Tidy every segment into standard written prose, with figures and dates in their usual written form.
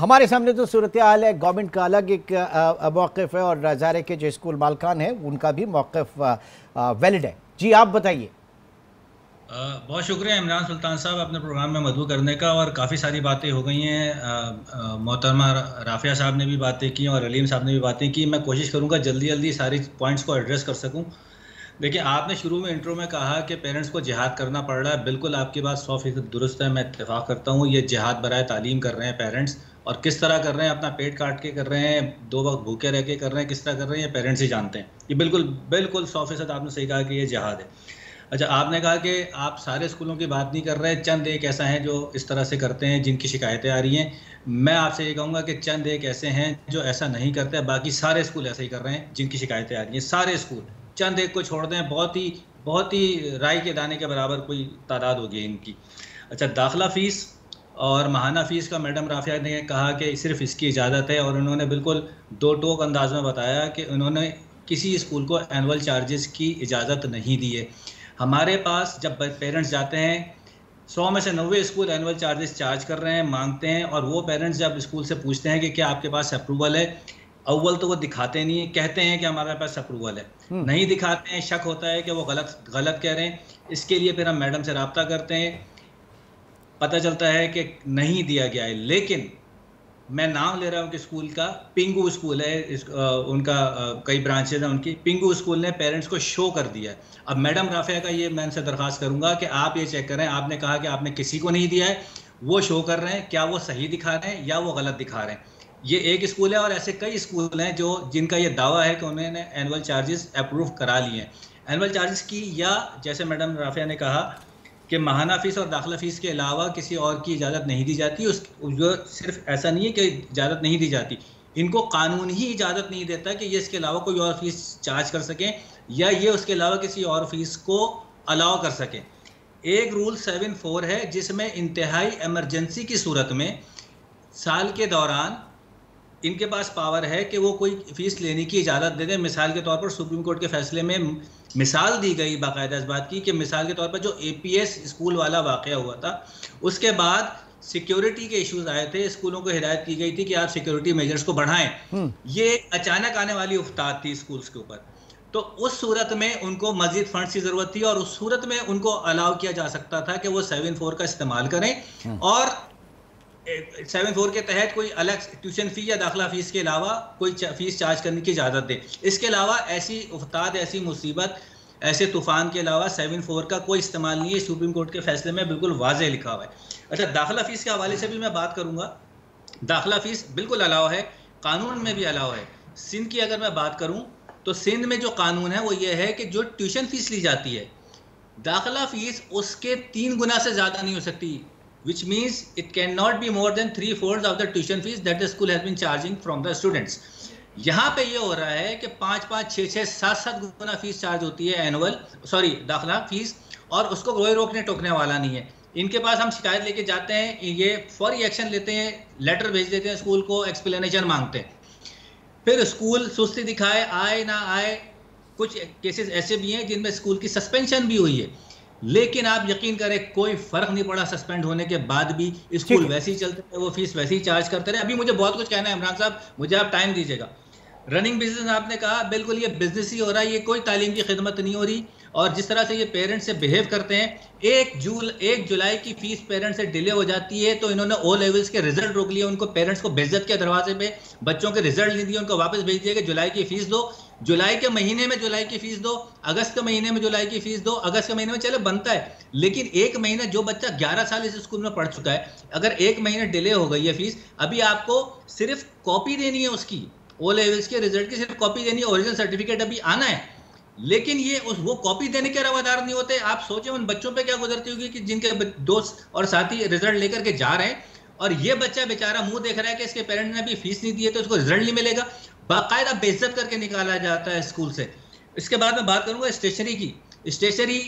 हमारे सामने तो सूरत हाल है। गवर्नमेंट का अलग एक मौक़िफ़ है और ज़ाहिर है कि जो स्कूल मालकान है उनका भी मौक़िफ़ वैलिड है। जी आप बताइए। बहुत शुक्रिया इमरान सुल्तान साहब अपने प्रोग्राम में मदऊ करने का। और काफ़ी सारी बातें हो गई हैं। मोहतरमा राफिया साहब ने भी बातें की और अलीम साहब ने भी बातें की। मैं कोशिश करूंगा जल्दी जल्दी सारी पॉइंट्स को एड्रेस कर सकूं। देखिए, आपने शुरू में इंट्रो में कहा कि पेरेंट्स को जिहाद करना पड़ रहा है। बिल्कुल आपकी बात 100% दुरुस्त है, मैं इत्तेफाक करता हूँ। ये जिहाद बराए तालीम कर रहे हैं पेरेंट्स, और किस तरह कर रहे हैं, अपना पेट काट के कर रहे हैं, 2 वक्त भूखे रह के कर रहे हैं, किस तरह कर रहे हैं ये पेरेंट्स ही जानते हैं। ये बिल्कुल बिल्कुल 100% आपने सही कहा कि ये जिहाद है। अच्छा, आपने कहा कि आप सारे स्कूलों की बात नहीं कर रहे, चंद एक ऐसा है जो इस तरह से करते हैं जिनकी शिकायतें आ रही हैं। मैं आपसे ये कहूँगा कि चंद एक ऐसे हैं जो ऐसा नहीं करते, बाकी सारे स्कूल ऐसे ही कर रहे हैं जिनकी शिकायतें आ रही हैं। सारे स्कूल, चंद एक को छोड़ दें, बहुत ही राई के दाने के बराबर कोई तादाद होगी इनकी। अच्छा, दाखिला फ़ीस और माहाना फ़ीस का मैडम राफिया ने कहा कि सिर्फ इसकी इजाज़त है, और उन्होंने बिल्कुल दो टोक अंदाज में बताया कि उन्होंने किसी स्कूल को एनुअल चार्जेस की इजाज़त नहीं दी है। हमारे पास जब पेरेंट्स जाते हैं, 100 में से 90 स्कूल एनुअल चार्जेस चार्ज कर रहे हैं, मांगते हैं, और वो पेरेंट्स जब स्कूल से पूछते हैं कि क्या आपके पास अप्रूवल है, अव्वल तो वो दिखाते नहीं है, कहते हैं कि हमारे पास अप्रूवल है, नहीं दिखाते हैं, शक होता है कि वो गलत गलत कह रहे हैं। इसके लिए फिर हम मैडम से रब्ता करते हैं, पता चलता है कि नहीं दिया गया है। लेकिन मैं नाम ले रहा हूँ कि स्कूल का पिंगू स्कूल है, उनका कई ब्रांचेज हैं उनकी। पिंगू स्कूल ने पेरेंट्स को शो कर दिया है। अब मैडम राफिया का ये मैं उनसे दरख्वास्त करूंगा कि आप ये चेक करें, आपने कहा कि आपने किसी को नहीं दिया है, वो शो कर रहे हैं, क्या वो सही दिखा रहे हैं या वो गलत दिखा रहे हैं। ये एक स्कूल है और ऐसे कई स्कूल हैं जो जिनका ये दावा है कि उन्होंने एनुअल चार्जेस अप्रूव करा लिए हैं। एनुअल चार्जेस की, या जैसे मैडम राफिया ने कहा कि माहाना फ़ीस और दाखिला फ़ीस के अलावा किसी और की इजाज़त नहीं दी जाती। उस जो सिर्फ ऐसा नहीं है कि इजाज़त नहीं दी जाती, इनको कानून ही इजाज़त नहीं देता कि ये इसके अलावा कोई और फीस चार्ज कर सकें या ये उसके अलावा किसी और फीस को अलाउ कर सकें। एक रूल 7(4) है जिसमें इंतहाई एमरजेंसी की सूरत में साल के दौरान इनके पास पावर है कि वो कोई फीस लेने की इजाज़त दे दें। मिसाल के तौर पर सुप्रीम कोर्ट के फैसले में मिसाल दी गई बाकायदा इस बात की कि मिसाल के तौर पर जो APS स्कूल वाला वाक़या हुआ था, उसके बाद सिक्योरिटी के इश्यूज आए थे, स्कूलों को हिदायत की गई थी कि आप सिक्योरिटी मेजर्स को बढ़ाएं। ये अचानक आने वाली उफ्ताद थी स्कूल्स के ऊपर, तो उस सूरत में उनको मजीद फंड्स की ज़रूरत थी, और उस सूरत में उनको अलाउ किया जा सकता था कि वो 7(4) का इस्तेमाल करें और 7(4) के तहत कोई अलग ट्यूशन फ़ी या दाखिला फ़ीस के अलावा कोई फ़ीस चार्ज करने की इजाज़त दे। इसके अलावा ऐसी उफ्ताद, ऐसी मुसीबत, ऐसे तूफ़ान के अलावा 7(4) का कोई इस्तेमाल नहीं है। सुप्रीम कोर्ट के फैसले में बिल्कुल वाज़ेह लिखा हुआ है। अच्छा, दाखिला फ़ीस के हवाले से भी मैं बात करूँगा। दाखिला फ़ीस बिल्कुल अलाउ है, कानून में भी अलाउ है। सिंध की अगर मैं बात करूँ तो सिंध में जो कानून है वो ये है कि जो ट्यूशन फ़ीस ली जाती है, दाखिला फ़ीस उसके 3 गुना से ज़्यादा नहीं हो सकती, which means it cannot be more than 3/4 of the tuition fees that the school has been charging from the students. यहाँ पे ये हो रहा है कि 5-5, 6-6, 7-7 गुना फीस चार्ज होती है दाखिला फीस, और उसको कोई रोकने टोकने वाला नहीं है। इनके पास हम शिकायत लेके जाते हैं, ये फौरी एक्शन लेते हैं, लेटर भेज देते हैं स्कूल को, एक्सप्लेनेशन मांगते हैं, फिर स्कूल सुस्ती दिखाए, आए ना आए। कुछ केसेस ऐसे भी हैं जिनमें स्कूल की सस्पेंशन भी हुई है, लेकिन आप यकीन करें कोई फर्क नहीं पड़ा। सस्पेंड होने के बाद भी स्कूल वैसे ही चलते रहे, वो फीस वैसे ही चार्ज करते रहे। अभी मुझे बहुत कुछ कहना है इमरान साहब, मुझे आप टाइम दीजिएगा। रनिंग बिजनेस आपने कहा, बिल्कुल ये बिजनेस ही हो रहा है, ये कोई तालीम की खिदमत नहीं हो रही। और जिस तरह से ये पेरेंट्स से बिहेव करते हैं, 1 जुलाई की फीस पेरेंट्स से डिले हो जाती है तो इन्होंने O लेवल्स के रिजल्ट रोक लिए, उनको पेरेंट्स को बेइज्जत के दरवाजे पे बच्चों के रिजल्ट नहीं दिए, उनको वापस भेज दिया कि जुलाई की फीस दो, जुलाई के महीने में जुलाई की फीस दो, अगस्त के महीने में जुलाई की फीस दो। अगस्त के महीने में चले बनता है, लेकिन एक महीना, जो बच्चा 11 साल इस स्कूल में पढ़ चुका है, अगर 1 महीने डिले हो गई है फीस, अभी आपको सिर्फ कॉपी देनी है उसकी, O लेवल्स के रिजल्ट की सिर्फ कॉपी देनी है, ओरिजिनल सर्टिफिकेट अभी आना है, लेकिन ये वो कॉपी देने के रवादार नहीं होते। आप सोचें उन बच्चों पे क्या गुजरती होगी कि जिनके दोस्त और साथी रिजल्ट लेकर के जा रहे हैं, और ये बच्चा बेचारा मुंह देख रहा है कि इसके पेरेंट्स ने अभी फीस नहीं दी है तो उसको रिजल्ट नहीं मिलेगा, बाकायदा बेइज्जत करके निकाला जाता है स्कूल से। इसके बाद मैं बात करूंगा स्टेशनरी की। स्टेशनरी,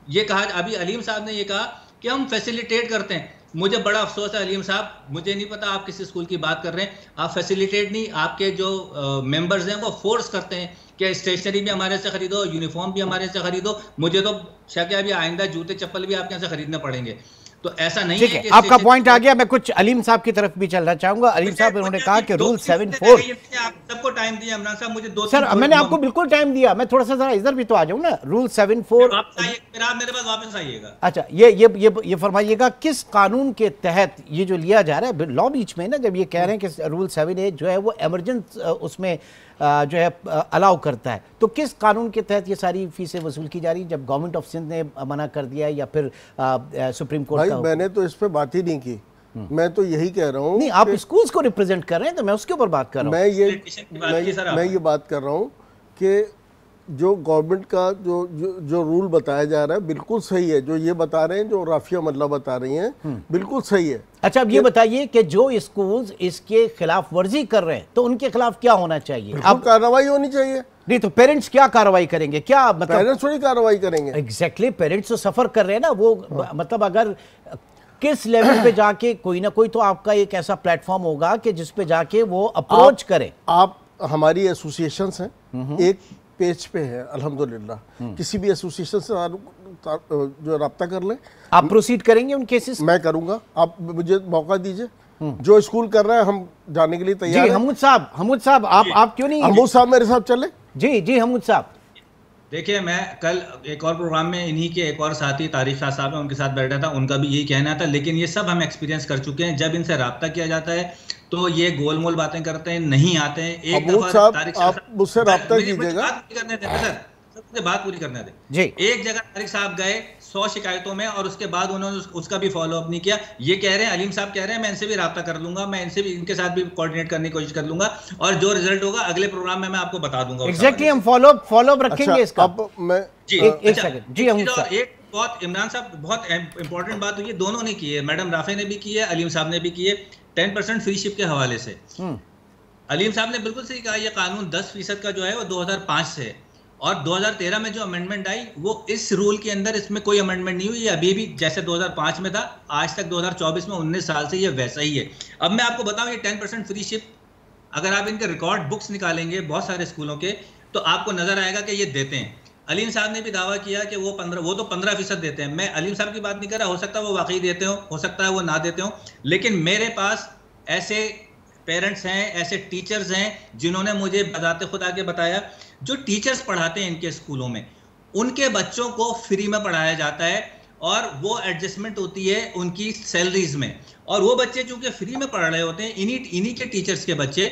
ये कहा, अभी अलीम साहब ने ये कहा कि हम फैसिलिटेट करते हैं। मुझे बड़ा अफसोस है अलीम साहब, मुझे नहीं पता आप किस स्कूल की बात कर रहे हैं। आप फैसिलिटेट नहीं, आपके जो मेंबर्स हैं वो फोर्स करते हैं कि स्टेशनरी भी हमारे से खरीदो, यूनिफॉर्म भी हमारे से खरीदो। मुझे तो शक है अभी आइंदा जूते चप्पल भी आपके यहाँ से खरीदने पड़ेंगे। तो ऐसा नहीं ठीक है है, कि आपका पॉइंट आ गया। मैं कुछ अलीम साहब की तरफ भी चलना चाहूंगा। अलीम साहब, उन्होंने कहा कि रूल 74, आप सबको टाइम दिया इमरान साहब, मुझे दो सर मैंने आपको बिल्कुल टाइम दिया, मैं थोड़ा सा जरा इधर भी तो आ जाऊं ना। रूल 74, आप मेरे पास वापस आइएगा। अच्छा, ये फरमाइएगा किस कानून के तहत ये जो लिया जा रहा है लॉ बीच में ना, जब ये कह रहे हैं कि रूल 78 जो है वो इमरजेंस उसमें जो है अलाउ करता है, तो किस कानून के तहत ये सारी फीसें वसूल की जा रही, जब गवर्नमेंट ऑफ सिंध ने मना कर दिया या फिर सुप्रीम कोर्ट का? मैंने तो इस पे बात ही नहीं की, मैं तो यही कह रहा हूँ। नहीं, आप स्कूल्स को रिप्रेजेंट कर रहे हैं तो मैं उसके ऊपर बात कर रहा हूँ। मैं ये बात कर रहा हूँ कि जो गवर्नमेंट का जो रूल बताया जा रहा है बिल्कुल सही है। जो ये बता रहे हैं, जो राफिया मल्ला बता रही हैं, बिल्कुल सही है। अच्छा, अब ये बताइए कि जो स्कूल्स इसके खिलाफ वर्जी कर रहे हैं तो उनके खिलाफ क्या होना चाहिए? अब कार्रवाई होनी चाहिए। नहीं तो पेरेंट्स क्या कार्रवाई करेंगे? क्या मतलब पेरेंट्स थोड़ी कार्रवाई करेंगे? एग्जैक्टली, पेरेंट्स तो सफर कर रहे हैं ना वो। मतलब अगर किस लेवल पे जाके कोई ना कोई तो आपका एक ऐसा प्लेटफॉर्म होगा कि जिस पे जाके वो अप्रोच करें। आप हमारी एसोसिएशंस हैं, एक पेज पे है अल्हम्दुलिल्लाह, किसी भी एसोसिएशन से जो राब्ता कर ले। आप प्रोसीड करेंगे उन केसेस? मैं करूंगा, आप मुझे मौका दीजिए। जो स्कूल कर रहा है हम जाने के लिए तैयार हैं। हमूद साहब आप क्यों नहीं? हमूद साहब मेरे साथ चले। जी हमूद साहब, देखिए, मैं कल एक और प्रोग्राम में इन्हीं के एक और साथी तारिक शाह साहब हैं, उनके साथ बैठा था, उनका भी यही कहना था। लेकिन ये सब हम एक्सपीरियंस कर चुके हैं, जब इनसे राब्ता किया जाता है तो ये गोलमोल बातें करते हैं, नहीं आते हैं। एक दफा तारिक आप मुझसे राब्ता कीजिएगा। मुझे बात पूरी करने दें जी। एक जगह तारिक साहब गए 100 शिकायतों में, और उसके बाद उन्होंने उसका भी फॉलो अप नहीं किया। ये कह रहे हैं, अलीम साहब कह रहे हैं, मैं इनसे भी राब्ता कर लूंगा, मैं इनसे भी, इनके साथ भी कोऑर्डिनेट करने की कोशिश कर लूंगा, और जो रिजल्ट होगा अगले प्रोग्राम में मैं आपको बता दूंगा। एग्जैक्टली, हम फॉलो अप रखेंगे इसका। अब मैं जी एक सेकंड जी। हमूद साहब, एक बहुत इमरान साहब बहुत इंपॉर्टेंट बात हुई है, दोनों ने की है, मैडम राफे ने भी की है, अलीम साहब ने भी की है, 10% फ्री शिप के हवाले से। अलीम साहब ने बिल्कुल सही कहा, यह कानून 10% का जो है वो 2005 से है, और 2013 में जो अमेंडमेंट आई वो इस रूल के अंदर, इसमें कोई अमेंडमेंट नहीं हुई। ये अभी भी जैसे 2005 में था, आज तक 2024 में 19 साल से ये वैसा ही है। अब मैं आपको बताऊं, ये 10% फ्री शिप, अगर आप इनके रिकॉर्ड बुक्स निकालेंगे बहुत सारे स्कूलों के, तो आपको नजर आएगा कि ये देते हैं। अलीम साहब ने भी दावा किया कि वो तो 15% देते हैं। मैं अलीम साहब की बात नहीं कर रहा, हो सकता है वो वाकई देते हो सकता है वो ना देते हो, लेकिन मेरे पास ऐसे पेरेंट्स हैं, ऐसे टीचर्स हैं जिन्होंने मुझे बजाते खुद आके बताया, जो टीचर्स पढ़ाते हैं इनके स्कूलों में, उनके बच्चों को फ्री में पढ़ाया जाता है, और वो एडजस्टमेंट होती है उनकी सैलरीज में, और वो बच्चे चूंकि फ्री में पढ़ रहे होते हैं, इन्हीं के टीचर्स के बच्चे,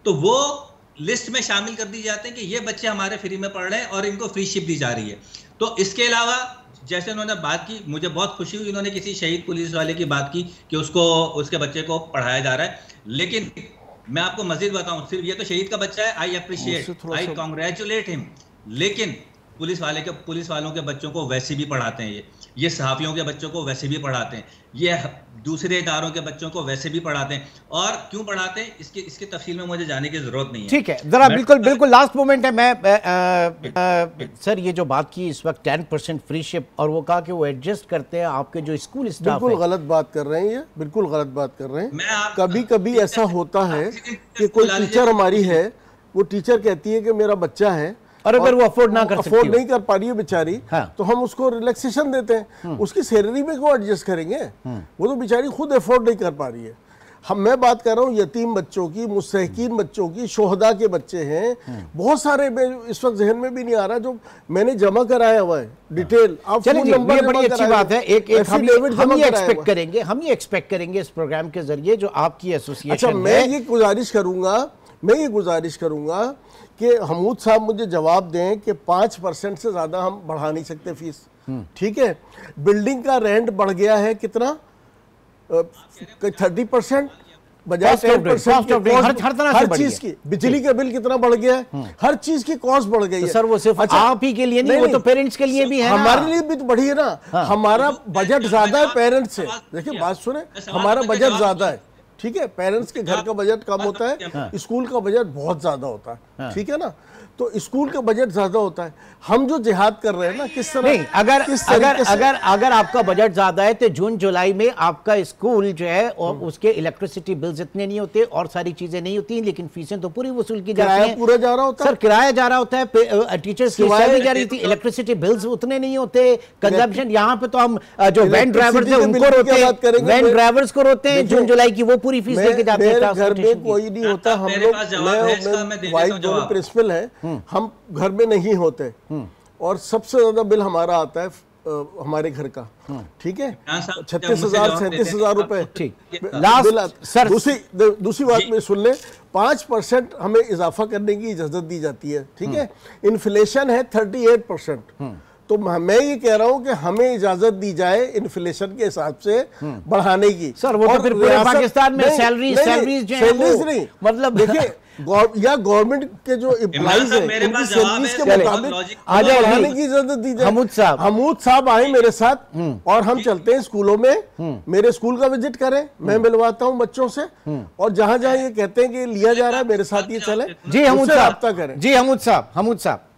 तो वो लिस्ट में शामिल कर दिए जाते हैं कि ये बच्चे हमारे फ्री में पढ़ रहे हैं और इनको फ्री शिप दी जा रही है। तो इसके अलावा जैसे उन्होंने बात की, मुझे बहुत खुशी हुई, उन्होंने किसी शहीद पुलिस वाले की बात की कि उसके बच्चे को पढ़ाया जा रहा है। लेकिन मैं आपको मजीद बताऊं, सिर्फ ये तो शहीद का बच्चा है, I appreciate, I congratulate him, लेकिन पुलिस वालों के बच्चों को वैसे भी पढ़ाते हैं, ये सहाफियों के बच्चों को वैसे भी पढ़ाते हैं, ये दूसरे इदारों के बच्चों को वैसे भी पढ़ाते हैं। और क्यों पढ़ाते हैं इसकी तफसील में मुझे जाने की जरूरत नहीं है। ठीक है, जरा बिल्कुल लास्ट मोमेंट है। मैं सर ये जो बात की इस वक्त 10% फ्री शिप, और वो कहा कि वो एडजस्ट करते हैं आपके जो स्कूल स्टाफ, बिल्कुल गलत बात कर रहे हैं, ये बिल्कुल गलत बात कर रहे हैं। कभी कभी ऐसा होता है कि कोई टीचर हमारी है, वो टीचर कहती है कि मेरा बच्चा है, और अगर वो अफोर्ड नहीं कर पा रही है बेचारी, हाँ। तो हम उसको रिलैक्सेशन देते हैं, उसकी सैलरी में क्यों एडजस्ट करेंगे? वो तो बेचारी खुद अफोर्ड नहीं कर पा रही है। मैं बात कर रहा हूँ यतीम बच्चों की, मुस्तहकीन बच्चों की, शोहदा के बच्चे हैं बहुत सारे, इस वक्त जहन में भी नहीं आ रहा, जो मैंने जमा कराया हुआ है डिटेल। आप बड़ी अच्छी बात है, हम ये एक्सपेक्ट करेंगे इस प्रोग्राम के जरिए जो आपकी एसोसिएशन। अच्छा, मैं ये गुजारिश करूंगा कि हमूद साहब मुझे जवाब दें कि 5% से ज्यादा हम बढ़ा नहीं सकते फीस, ठीक है? बिल्डिंग का रेंट बढ़ गया है कितना, 30%, बजाय 10%। हर चीज की, बिजली का बिल कितना बढ़ गया है, हर चीज की कॉस्ट बढ़ गई है। सर वो सिर्फ आप ही के लिए नहीं, वो तो पेरेंट्स के लिए भी है, हमारे लिए भी तो बढ़ी है ना। हमारा बजट ज्यादा है पेरेंट्स से। देखिए बात सुने, हमारा बजट ज्यादा है, ठीक है, पेरेंट्स के घर का बजट कम होता है, स्कूल का बजट बहुत ज्यादा होता है, ठीक है ना। तो स्कूल का बजट ज्यादा होता है। हम जो जिहाद कर रहे हैं ना, किस तरह नहीं, अगर आपका बजट ज्यादा है तो जून जुलाई में आपका स्कूल जो है और उसके इलेक्ट्रिसिटी बिल्स इतने नहीं होते और सारी चीजें नहीं होती, लेकिन फीसें तो पूरी वसूल की जाती हैं। पूरा जा रहा होता है सर, किराया जा रहा होता है, टीचर्स की सैलरी जा रही थी, इलेक्ट्रिसिटी बिल्स उतने नहीं होते, कंजम्पशन। यहाँ पे तो हम जो वैन ड्राइवर्स है उनको रोते हैं, वैन ड्राइवर्स को रोते हैं, जून जुलाई की वो पूरी फीस लेके जाते हैं। घर में कोई नहीं होता, हम लोग वाइफ दोनों प्रिंसिपल है, हम घर में नहीं होते और सबसे ज्यादा बिल हमारा आता है हमारे घर का, ठीक है, 36,000 37,000 रुपए। ठीक, लास्ट सर दूसरी बात में सुन ले, 5% हमें इजाफा करने की इजाजत दी जाती है, ठीक है। इन्फ्लेशन है 38%, तो मैं ये कह रहा हूं कि हमें इजाजत दी जाए इन्फ्लेशन के हिसाब से बढ़ाने की। सर वो तो फिर पूरे पाकिस्तान में सैलरीज नहीं, मतलब देखिए या गवर्नमेंट के जो एम्प्लॉइज हैं उनकी सैलरीज के मुताबिक बढ़ाने की इजाजत दी जाए। हमूद साहब आए मेरे साथ और हम चलते हैं स्कूलों में, मेरे स्कूल का विजिट करें, मैं मिलवाता हूं बच्चों से, और जहां जहां ये कहते हैं कि लिया जा रहा है मेरे साथ ये चले। जी हमूद साहब करें। जी हमूद साहब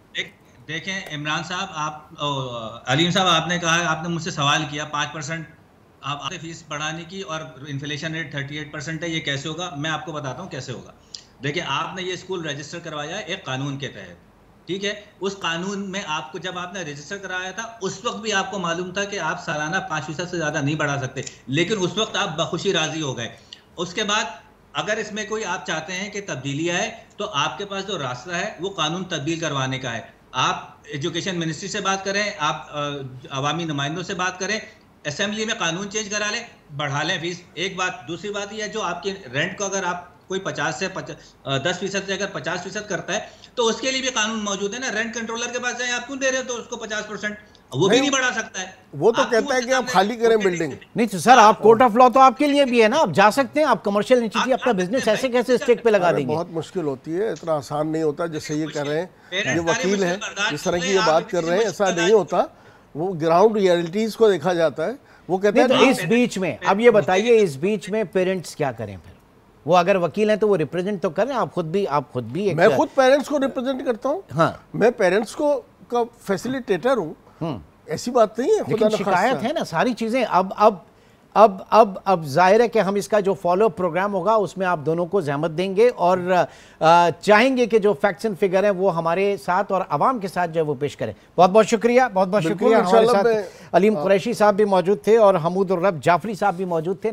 देखें, इमरान साहब, आप अलीम साहब, आपने कहा, आपने मुझसे सवाल किया 5% आपने फीस बढ़ाने की और इन्फ्लेशन रेट 38% है, ये कैसे होगा? मैं आपको बताता हूँ कैसे होगा। देखिए, आपने ये स्कूल रजिस्टर करवाया एक कानून के तहत, ठीक है। उस कानून में आपको, जब आपने रजिस्टर कराया था उस वक्त भी आपको मालूम था कि आप सालाना 5% से ज़्यादा नहीं बढ़ा सकते, लेकिन उस वक्त आप बखुशी राजी हो गए। उसके बाद अगर इसमें कोई आप चाहते हैं कि तब्दीली आए, तो आपके पास जो रास्ता है वो कानून तब्दील करवाने का है। आप एजुकेशन मिनिस्ट्री से बात करें, आप अवामी नुमाइंदों से बात करें, असेंबली में कानून चेंज करा लें, बढ़ा लें फीस। एक बात। दूसरी बात यह है, जो आपके रेंट को अगर आप कोई 10% से अगर 50% करता है, तो उसके लिए भी कानून मौजूद है ना। रेंट कंट्रोलर के पास जाए, आप क्यों दे रहे हो तो उसको 50%, वो भी नहीं बढ़ा सकता है। वो तो कहता है कि आप खाली करें बिल्डिंग। नहीं तो सर, आप कोर्ट ऑफ लॉ तो आपके लिए भी है ना, आप जा सकते हैं, आप कमर्शियल एंटिटी अपना बिजनेस ऐसे कैसे स्टेक पे लगा देंगे? बहुत मुश्किल होती है, इतना आसान नहीं होता जैसे ये कर रहे हैं, ये वकील है इस तरह की ये बात कर रहे हैं, ऐसा नहीं होता। वो ग्राउंड रियलिटीज को देखा जाता है। वो कहते हैं तो इस बीच में, अब ये बताइए, इस बीच में पेरेंट्स क्या करें फिर? वो अगर वकील हैं तो वो रिप्रेजेंट तो करें। आप खुद भी मैं खुद पेरेंट्स को रिप्रेजेंट करता हूँ। हाँ, मैं पेरेंट्स को का फैसिलिटेटर हूँ, ऐसी बात नहीं है। लेकिन शिकायत है ना, सारी चीजें अब जाहिर है कि हम इसका जो फॉलो प्रोग्राम होगा उसमें आप दोनों को जहमत देंगे और चाहेंगे कि जो फैक्ट्स एंड फिगर हैं वो हमारे साथ और आवाम के साथ जो है वो पेश करें। बहुत बहुत शुक्रिया, बहुत बहुत शुक्रिया। हमारे साथ अलीम कुरैशी साहब भी मौजूद थे और हमूद उर रब जाफरी साहब भी मौजूद थे।